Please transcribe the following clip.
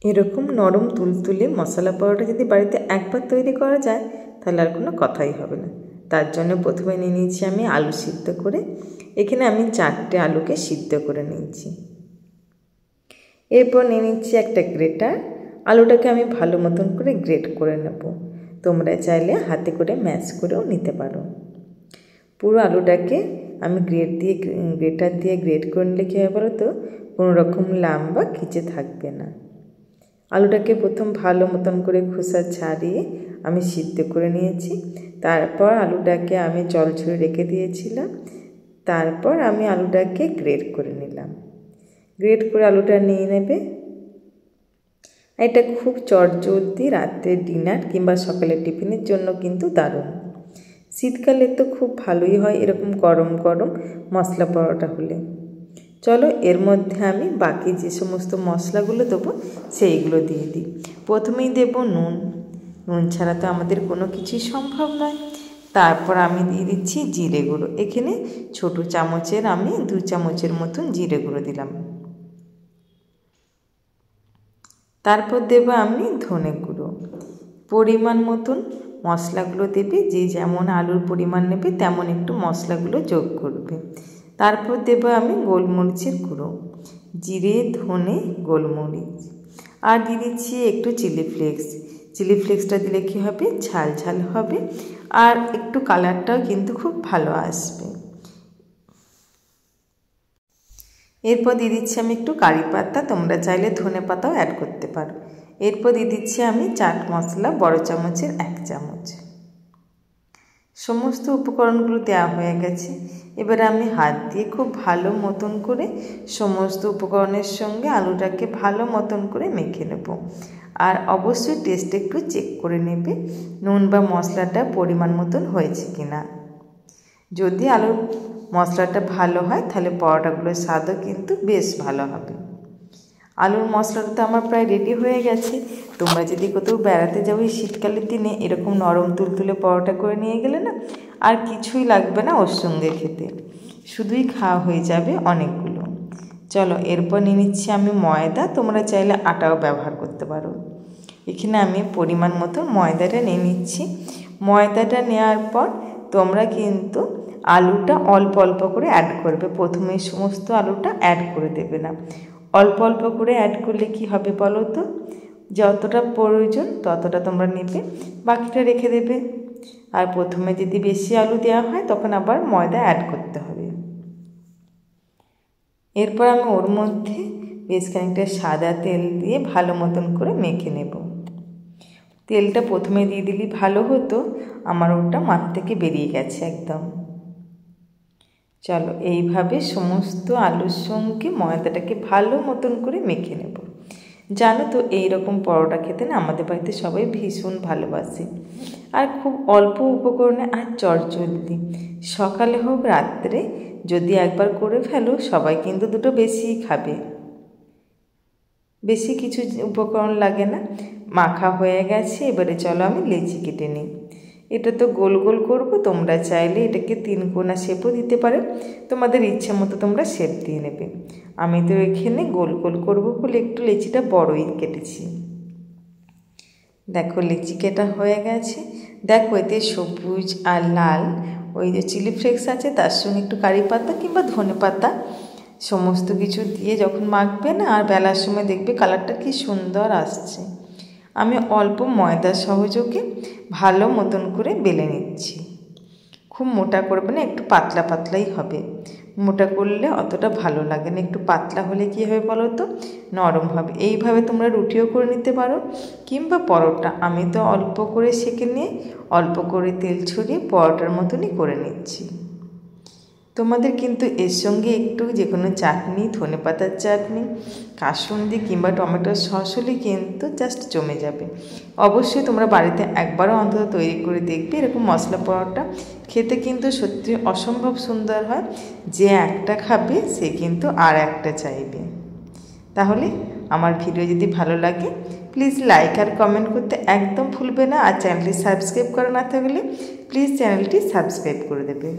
এরকম নরম তুলতুলে মশলা পরোটা যদি বাড়িতে একবার তৈরি করা যায় তাহলে আর কোনো কথাই হবে না। তার জন্য প্রথমে নিয়ে নিয়েছি আমি আলু সিদ্ধ করে। এখানে আমি 4টে আলুকে সিদ্ধ করে নিয়েছি। এরপর নিয়ে নিচ্ছি একটা গ্রেটার। আলুটাকে আমি ভালো মতন করে গ্রেট করে নেব। তোমরা চাইলে হাতে করে ম্যাশ করেও নিতে পারো। পুরো আলুটাকে আমি গ্রেটার দিয়ে গ্রেট করে নিলে কী হবে বলো তো, কোনো রকম লাম্বা খিচে থাকবে না। আলুটাকে প্রথম ভালো মতন করে খোসা ছাড়িয়ে আমি সিদ্ধ করে নিয়েছি। তারপর আলুটাকে আমি জল ঝরিয়ে রেখে দিয়েছিলাম। তারপর আমি আলুটাকে গ্রেট করে নিলাম। গ্রেট করে আলুটা নিয়ে নেবে। এটা খুব চটজলদি রাতের ডিনার কিংবা সকালের টিফিনের জন্য কিন্তু দারুণ। শীতকালে তো খুব ভালোই হয় এরকম গরম গরম মশলা পরোটা হলে। চলো এর মধ্যে আমি বাকি যে সমস্ত মশলাগুলো দেবো সেইগুলো দিয়ে দিই। প্রথমেই দেব নুন। নুন ছাড়া তো আমাদের কোনো কিছুই সম্ভব নয়। তারপর আমি দিয়ে দিচ্ছি জিরে গুঁড়ো। এখানে ছোটো চামচের আমি 2 চামচের মতন জিরে গুঁড়ো দিলাম। তারপর দেব আমি ধনে গুঁড়ো। পরিমাণ মতন মশলাগুলো দেবে, যে যেমন আলুর পরিমাণ নেবে তেমন একটু মশলাগুলো যোগ করবে। তারপর দেব আমি গোলমরিচের গুঁড়ো, জিরে ধনে গোলমরিচ, আর দিয়ে দিচ্ছি একটু চিলি ফ্লেক্স। চিলি ফ্লেক্সটা দিলে কী হবে, ঝাল ঝাল হবে আর একটু কালারটাও কিন্তু খুব ভালো আসবে। এরপর দিয়ে দিচ্ছি আমি একটু কারি পাতা, তোমরা চাইলে ধনে পাতাও অ্যাড করতে পারো। এরপর দিয়ে দিচ্ছি আমি চাট মশলা বড় চামচের 1 চামচ। সমস্ত উপকরণগুলো দেওয়া হয়ে গেছে। এবার আমি হাত দিয়ে খুব ভালো মতন করে সমস্ত উপকরণের সঙ্গে আলুটাকে ভালো মতন করে মেখে নেব। আর অবশ্যই টেস্ট একটু চেক করে নেবে নুন বা মশলাটা পরিমাণ মতন হয়েছে কিনা। যদি আলুর মশলাটা ভালো হয় তাহলে পরোটাগুলোর স্বাদও কিন্তু বেশ ভালো হবে। আলুর মশলাটা তো আমার প্রায় রেডি হয়ে গেছে। তোমরা যদি কোথাও বেড়াতে যাও এই শীতকালের দিনে এরকম নরম তুলতুলে পরোটা করে নিয়ে গেলে না আর কিছুই লাগবে না ওর সঙ্গে খেতে, শুধুই খাওয়া হয়ে যাবে অনেকগুলো। চলো এরপর নিয়ে নিচ্ছি আমি ময়দা, তোমরা চাইলে আটাও ব্যবহার করতে পারো। এখানে আমি পরিমাণ মতো ময়দাটা নিয়ে নিচ্ছি। ময়দাটা নেওয়ার পর তোমরা কিন্তু আলুটা অল্প অল্প করে অ্যাড করবে। প্রথমে সমস্ত আলুটা অ্যাড করে দেবে না, অল্প অল্প করে অ্যাড করলে কি হবে বলো তো, যতটা প্রয়োজন ততটা তোমরা নেবে, বাকিটা রেখে দেবে। আর প্রথমে যদি বেশি আলু দেওয়া হয় তখন আবার ময়দা অ্যাড করতে হবে। এরপর আমি ওর মধ্যে বেশ খানিকটা সাদা তেল দিয়ে ভালো মতন করে মেখে নেব। তেলটা প্রথমে দিয়ে দিলে ভালো হতো, আমার ওটা মাথা থেকে বেরিয়ে গেছে একদম। চলো এইভাবে সমস্ত আলুর সঙ্গে ময়দাটাকে ভালো মতন করে মেখে নেব। জানো তো এইরকম পরোটা খেতে না আমাদের বাড়িতে সবাই ভীষণ ভালোবাসে। আর খুব অল্প উপকরণে আর চটজলদি, সকালে হোক রাত্রে যদি একবার করে ফেলো সবাই কিন্তু দুটো বেশিই খাবে। বেশি কিছু উপকরণ লাগে না, মাখা হয়ে গেছে। এবারে চলো আমি লেচি কেটে নিই। এটা তো গোল গোল করব, তোমরা চাইলে এটাকে 3 কোনা শেপও দিতে পারো, তোমাদের ইচ্ছে মতো তোমরা শেপ দিয়ে নেবে। আমি তো এখানে গোল গোল করবো বলে একটু লেচিটা বড়ই কেটেছি। দেখো লেচি কেটা হয়ে গেছে। দেখো এতে সবুজ আর লাল ওই যে চিলি ফ্লেক্স আছে, তার সঙ্গে একটু কারি পাতা কিংবা ধনে পাতা সমস্ত কিছু দিয়ে যখন মাখবে না আর বেলার সময় দেখবে কালারটা কি সুন্দর আসছে। আমি অল্প ময়দা সহযোগে ভালো মতন করে বেলে নিচ্ছি। খুব মোটা করবে না, একটু পাতলা পাতলাই হবে। মোটা করলে অতটা ভালো লাগে না, একটু পাতলা হলে কী হবে বলো তো, নরম হবে। এইভাবে তোমরা রুটিও করে নিতে পারো কিংবা পরোটা। আমি তো অল্প করে সেঁকে নিয়ে অল্প করে তেল ছড়িয়ে পরোটার মতনই করে নিচ্ছি। তোমাদের কিন্তু এর সঙ্গে একটু যে কোনো চাটনি, ধনে পাতার চাটনি, কাসুন্দি কিংবা টমেটোর সস হলে কিন্তু জাস্ট জমে যাবে। অবশ্যই তোমরা বাড়িতে একবারও অন্তত তৈরি করে দেখবে। এরকম মশলা পরোটা খেতে কিন্তু সত্যি অসম্ভব সুন্দর হয়। যে একটা খাবে সে কিন্তু আর একটা চাইবে। তাহলে আমার ভিডিও যদি ভালো লাগে প্লিজ লাইক আর কমেন্ট করতে একদম ভুলবে না। আর চ্যানেলটি সাবস্ক্রাইব করা না থাকলে প্লিজ চ্যানেলটি সাবস্ক্রাইব করে দেবে।